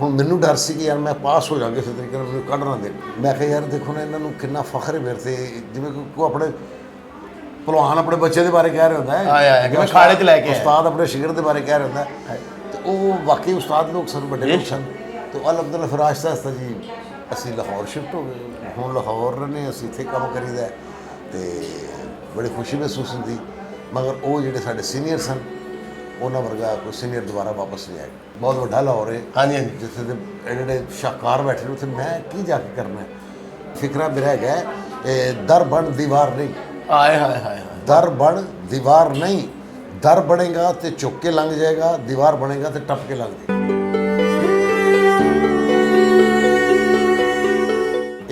ਹੁਣ ਮੈਨੂੰ ਡਰ ਸੀ ਕਿ ਯਾਰ ਮੈਂ ਪਾਸ ਹੋ ਜਾ ਕਿਸੇ ਤਰੀਕੇ ਨਾਲ, ਮੈਨੂੰ ਕੱਢ ਨਾ ਦੇ। ਮੈਂ ਕਿਹਾ ਯਾਰ ਦੇਖੋ ਨਾ ਇਹਨਾਂ ਨੂੰ ਕਿੰਨਾ ਫਖਰ ਹੈ ਮੇਰੇ 'ਤੇ, ਜਿਵੇਂ ਕੋਈ ਆਪਣੇ ਭਲਵਾਨ ਆਪਣੇ ਬੱਚੇ ਦੇ ਬਾਰੇ ਕਹਿ ਰਿਹਾ ਹੁੰਦਾ ਹੈ, ਜਿਵੇਂ ਖਾੜੇ 'ਚ ਲੈ ਕੇ ਉਸਤਾਦ ਆਪਣੇ ਸ਼ਿਗਰ ਦੇ ਬਾਰੇ ਕਹਿ ਰਿਹਾ ਹੁੰਦਾ ਹੈ। ਤੇ ਉਹ ਵਾਕਈ ਉਸਤਾਦ ਲੋਕ ਸਨ, ਵੱਡੇ ਲੋਕ ਸਨ। ਤੇ ਅਲਹਮਦੁਲਿਲਾ ਫਿਰ ਆਹਿਸਤਾ ਆਹਿਸਤਾ ਜੀ ਅਸੀਂ ਲਾਹੌਰ ਸ਼ਿਫਟ ਹੋ ਗਏ। ਹੁਣ ਲਾਹੌਰ ਰਹਿੰਦੇ, ਅਸੀਂ ਇੱਥੇ ਕੰਮ ਕਰੀਦਾ ਅਤੇ ਬੜੀ ਖੁਸ਼ੀ ਮਹਿਸੂਸ ਹੁੰਦੀ। ਮਗਰ ਉਹ ਜਿਹੜੇ ਸਾਡੇ ਸੀਨੀਅਰ ਸਨ, ਉਹਨਾਂ ਵਰਗਾ ਕੋਈ ਸੀਨੀਅਰ ਦੁਬਾਰਾ ਵਾਪਸ ਨਹੀਂ ਆਏ। ਬਹੁਤ ਵੱਡਾ ਲਾਹੌਰ ਹੈ। ਹਾਂਜੀ ਹਾਂਜੀ। ਜਿੱਥੇ ਦੇ ਜਿਹੜੇ ਸ਼ਾਹਕਾਰ ਬੈਠੇ ਨੇ, ਉੱਥੇ ਮੈਂ ਕੀ ਜਾ ਕੇ ਕਰਨਾ। ਫਿਕਰਾ ਮੇਰਾ ਹੈਗਾ ਦਰ ਬਣ ਦੀਵਾਰ ਨਹੀਂ। ਆਏ ਹਾਏ ਹਾਏ। ਦਰ ਬਣ ਦੀਵਾਰ ਨਹੀਂ, ਦਰ ਬਣੇਗਾ ਤੇ ਝੁੱਕ ਕੇ ਲੰਘ ਜਾਏਗਾ, ਦੀਵਾਰ ਬਣੇਗਾ ਤੇ ਟੱਪ ਕੇ ਲੰਘ ਜਾਏਗਾ।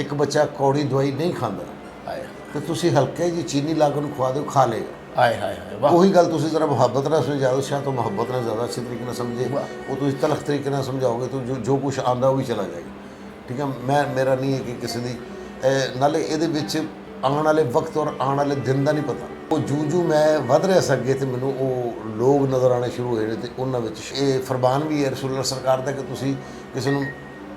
ਇੱਕ ਬੱਚਾ ਕੌੜੀ ਦਵਾਈ ਨਹੀਂ ਖਾਂਦਾ ਤੇ ਤੁਸੀਂ ਹਲਕੇ ਜੀ ਚੀਨੀ ਲਾ ਕੇ ਉਹਨੂੰ ਖਵਾ ਦਿਓ, ਖਾ ਲਏਗਾ। ਆਏ ਹਾਏ ਹਾਏ ਵਾਹ। ਉਹੀ ਗੱਲ ਤੁਸੀਂ ਜ਼ਰਾ ਮੁਹੱਬਤ ਨਾਲ ਸਮਝਾਓ, ਸ਼ਾਇਦ ਤੋਂ ਮੁਹੱਬਤ ਨਾਲ ਜ਼ਿਆਦਾ ਅੱਛੇ ਤਰੀਕੇ ਨਾਲ ਸਮਝੇ। ਉਹ ਤੁਸੀਂ ਤਲਖ ਤਰੀਕੇ ਨਾਲ ਸਮਝਾਓਗੇ ਤਾਂ ਜੋ ਕੁਛ ਆਉਂਦਾ ਉਹ ਵੀ ਚਲਾ ਜਾਏਗਾ। ਠੀਕ ਹੈ, ਮੇਰਾ ਨਹੀਂ ਹੈ ਕਿ ਕਿਸੇ ਦੀ ਨਾਲੇ ਇਹਦੇ ਵਿੱਚ ਆਉਣ ਵਾਲੇ ਵਕਤ ਔਰ ਆਉਣ ਵਾਲੇ ਦਿਨ ਦਾ ਨਹੀਂ ਪਤਾ। ਉਹ ਜੂ ਮੈਂ ਵੱਧ ਰਿਹਾ ਸੀ ਅੱਗੇ ਅਤੇ ਮੈਨੂੰ ਉਹ ਲੋਕ ਨਜ਼ਰ ਆਉਣੇ ਸ਼ੁਰੂ ਹੋਏ ਨੇ। ਅਤੇ ਉਹਨਾਂ ਵਿੱਚ ਇਹ ਫਰਮਾਨ ਵੀ ਹੈ ਰਸੂਲੁੱਲਾਹ ਸਰਕਾਰ ਦਾ ਕਿ ਤੁਸੀਂ ਕਿਸੇ ਨੂੰ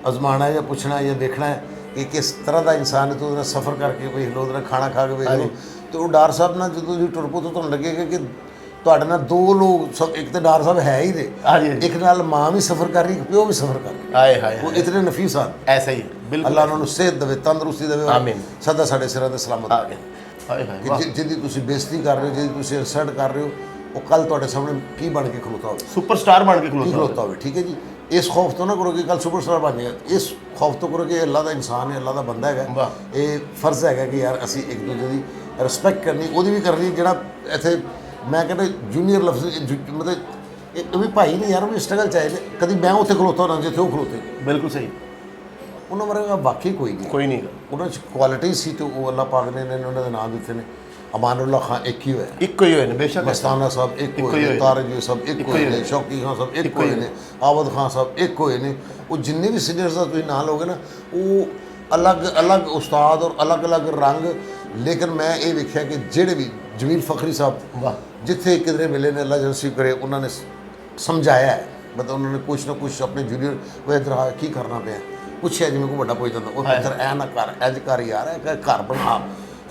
ਅਜ਼ਮਾਉਣਾ ਜਾਂ ਪੁੱਛਣਾ ਜਾਂ ਦੇਖਣਾ ਹੈ ਕਿ ਕਿਸ ਤਰ੍ਹਾਂ ਦਾ ਇਨਸਾਨ ਹੈ, ਤਾਂ ਉਹਦੇ ਨਾਲ ਸਫ਼ਰ ਕਰਕੇ ਵੇਖ ਲਓ, ਉਹਦੇ ਨਾਲ ਖਾਣਾ ਖਾ ਕੇ ਵੇਖ ਲਓ। ਅਤੇ ਉਹ ਡਾਰ ਸਾਹਿਬ ਨਾਲ ਜਦੋਂ ਤੁਸੀਂ ਟੁਰ ਪਓ ਤਾਂ ਤੁਹਾਨੂੰ ਲੱਗੇਗਾ ਕਿ ਤੁਹਾਡੇ ਨਾਲ ਦੋ ਲੋਕ ਸਭ, ਇੱਕ ਤਾਂ ਡਾਰ ਸਾਹਿਬ ਹੈ ਹੀ ਨੇ, ਇੱਕ ਨਾਲ ਮਾਂ ਵੀ ਸਫ਼ਰ ਕਰ ਰਹੀ, ਪਿਓ ਵੀ ਸਫ਼ਰ ਕਰ ਰਹੀ। ਆਏ ਹਾਏ ਉਹ ਇਤਨੇ ਨਫੀਸ ਹਨ। ਐਸਾ ਹੀ ਬਿਲਕੁਲ। ਅੱਲਾਹ ਉਹਨਾਂ ਨੂੰ ਸਿਹਤ ਦੇਵੇ, ਤੰਦਰੁਸਤੀ ਦੇਵੇ, ਆਮੀਨ। ਸਦਾ ਸਾਡੇ ਸਿਰਾਂ 'ਤੇ ਸਲਾਮਤ ਆਮੀਨ। ਹਾਏ ਹਾਏ। ਜਿਹਦੀ ਤੁਸੀਂ ਬੇਇੱਜ਼ਤੀ ਕਰ ਰਹੇ ਹੋ, ਜਿਹਦੀ ਤੁਸੀਂ ਇਨਸਲਟ ਕਰ ਰਹੇ ਹੋ, ਉਹ ਕੱਲ੍ਹ ਤੁਹਾਡੇ ਸਾਹਮਣੇ ਕੀ ਬਣ ਕੇ ਖਲੋਤਾ ਹੋਵੇ, ਸੁਪਰਸਟਾਰ ਬਣ ਕੇ ਖਲੋਤਾ ਹੋਵੇ। ਠੀਕ ਹੈ ਜੀ, ਇਸ ਖੌਫ ਤੋਂ ਨਾ ਕਰੋ ਕਿ ਕੱਲ੍ਹ ਸੁਪਰਸਟਾਰ ਬਣ ਜਾਏਗਾ। ਇਸ ਖੌਫ ਤੋਂ ਕਰੋ ਕਿ ਇਹ ਅੱਲਾਹ ਦਾ ਇਨਸਾਨ ਹੈ, ਅੱਲਾਹ ਦਾ ਬੰਦਾ ਹੈਗਾ। ਇਹ ਫਰਜ਼ ਹੈਗਾ ਕਿ ਯਾਰ ਅਸੀਂ ਇੱਕ ਦੂਜੇ ਦੀ ਰਿਸਪੈਕਟ ਕਰਨੀ, ਉਹਦੀ ਵੀ ਕਰਨੀ। ਜਿਹੜਾ ਇੱਥੇ ਮੈਂ ਕਹਿੰਦਾ ਜੂਨੀਅਰ ਲਫ਼ਜ਼ ਮਤਲਬ ਇਹ ਵੀ ਭਾਈ ਨੇ ਯਾਰ, ਉਹ ਵੀ ਸਟਰਗਲ ਚਾਹੀਦੇ। ਕਦੀ ਮੈਂ ਉੱਥੇ ਖਲੋਤਾ ਨਾ ਜਿੱਥੇ ਉਹ ਖਲੋਤੇ। ਬਿਲਕੁਲ ਸਹੀ। ਉਹਨਾਂ ਵਰਗਾ ਬਾਕੀ ਕੋਈ ਨਹੀਂ। ਉਹਨਾਂ 'ਚ ਕੁਆਲਿਟੀ ਸੀ ਤੇ ਉਹ ਅੱਲਾਹ ਪਾਕ ਨੇ ਉਹਨਾਂ ਦੇ ਨਾਮ ਦਿੱਤੇ ਨੇ। ਅਮਾਨੁੱਲਾ ਖਾਨ ਇੱਕ ਹੀ ਹੋਇਆ, ਇੱਕੋ ਹੀ ਹੋਏ ਨੇ ਬੇਸ਼ੱਕ। ਮਸਤਾਨਾ ਸਾਹਿਬ ਇੱਕ ਹੋਏ ਨੇ, ਤਾਰਜ ਸਾਹਿਬ ਇੱਕ ਹੋਏ ਨੇ, ਸ਼ੌਕੀ ਖਾਨ ਸਾਹਿਬ ਇੱਕ ਹੋਏ ਨੇ, ਆਵਦ ਖਾਨ ਸਾਹਿਬ ਇੱਕ ਹੋਏ ਨੇ। ਉਹ ਜਿੰਨੇ ਵੀ ਸੀਨੀਅਰਸ ਦਾ ਤੁਸੀਂ ਨਾਂ ਲਓਗੇ ਨਾ, ਉਹ ਅਲੱਗ ਉਸਤਾਦ ਔਰ ਅਲੱਗ ਰੰਗ। ਲੇਕਿਨ ਮੈਂ ਇਹ ਵੇਖਿਆ ਕਿ ਜਿਹੜੇ ਵੀ ਜਮੀਲ ਫਖਰੀ ਸਾਹਿਬ ਜਿੱਥੇ ਕਿਧਰੇ ਮਿਲੇ ਨੇ, ਅੱਲਾਹ ਜਨਸੀ ਕਰੇ, ਉਹਨਾਂ ਨੇ ਸਮਝਾਇਆ ਹੈ। ਮਤਲਬ ਉਹਨਾਂ ਨੇ ਕੁਛ ਨਾ ਕੁਛ ਆਪਣੇ ਜੂਨੀਅਰ ਉਹ ਇੱਧਰ ਕੀ ਕਰਨਾ ਪਿਆ ਪੁੱਛਿਆ, ਜਿਵੇਂ ਕੋਈ ਵੱਡਾ ਪੁੱਛ ਜਾਂਦਾ, ਉਹ ਪੁੱਤਰ ਐ ਨਾ ਕਰ, ਇੰਝ ਕਰ ਯਾਰ, ਘਰ ਬਣਾ,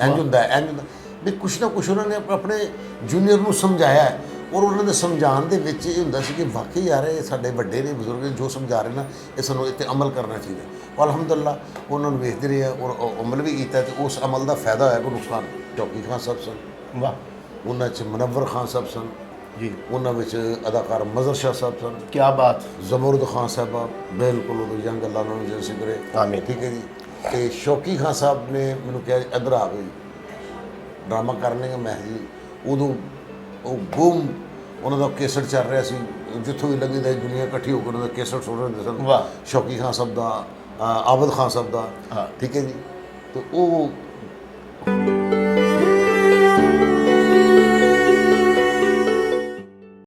ਇੰਝ ਹੁੰਦਾ ਇੰਝ ਹੁੰਦਾ ਵੀ ਕੁਛ ਨਾ ਕੁਛ ਉਹਨਾਂ ਨੇ ਆਪਣੇ ਜੂਨੀਅਰ ਨੂੰ ਸਮਝਾਇਆ ਹੈ। ਔਰ ਉਹਨਾਂ ਦੇ ਸਮਝਾਉਣ ਦੇ ਵਿੱਚ ਇਹ ਹੁੰਦਾ ਸੀ ਕਿ ਵਾਕਈ ਯਾਰ ਇਹ ਸਾਡੇ ਵੱਡੇ ਨੇ, ਬਜ਼ੁਰਗ ਨੇ, ਜੋ ਸਮਝਾ ਰਹੇ ਨਾ, ਇਹ ਸਾਨੂੰ ਇੱਥੇ ਅਮਲ ਕਰਨਾ ਚਾਹੀਦਾ। ਅਲਹਮਦੁਲਿਲਾ ਉਹਨਾਂ ਨੂੰ ਵੇਖਦੇ ਰਹੇ ਔਰ ਅਮਲ ਵੀ ਕੀਤਾ ਅਤੇ ਉਸ ਅਮਲ ਦਾ ਫਾਇਦਾ ਹੋਇਆ, ਕੋਈ ਨੁਕਸਾਨ। ਸ਼ੌਕੀ ਖਾਨ ਸਾਹਿਬ ਸਨ, ਵਾਹ। ਉਹਨਾਂ 'ਚ ਮੁਨੱਵਰ ਖਾਨ ਸਾਹਿਬ ਸਨ ਜੀ, ਉਹਨਾਂ ਵਿੱਚ ਅਦਾਕਾਰ ਮਜ਼ਹਰ ਸ਼ਾਹ ਸਾਹਿਬ ਸਨ। ਕੀ ਬਾਤ। ਜ਼ਮਰੁਦ ਖਾਨ ਸਾਹਿਬਾ ਬਿਲਕੁਲ ਉਦੋਂ ਯੰਗ, ਅੱਲਾ ਉਹਨਾਂ ਨੂੰ ਜੈਸੇ ਕਰੇ। ਆਮੀਨ। ਠੀਕ ਹੈ ਜੀ। ਅਤੇ ਸ਼ੌਕੀ ਖਾਨ ਸਾਹਿਬ ਨੇ ਮੈਨੂੰ ਕਿਹਾ ਇੱਧਰ ਆ ਗਈ ਡਰਾਮਾ ਕਰਨੇ। ਮੈਂ ਜੀ ਉਦੋਂ ਉਹ ਗੁੰਮ ਉਹਨਾਂ ਦਾ ਕੇਸਟ ਚੱਲ ਰਿਹਾ ਸੀ, ਜਿੱਥੋਂ ਵੀ ਲੱਗੀ ਦਾ ਦੁਨੀਆ ਇਕੱਠੀ ਹੋ ਕੇ ਉਹਨਾਂ ਦਾ ਕੇਸਟ ਸੁਣ ਰਹੇ ਸਨ। ਸ਼ੌਕੀ ਖਾਨ ਸਾਹਿਬ ਦਾ, ਆਬਦ ਖਾਨ ਸਾਹਿਬ ਦਾ। ਠੀਕ ਹੈ ਜੀ। ਅਤੇ ਉਹ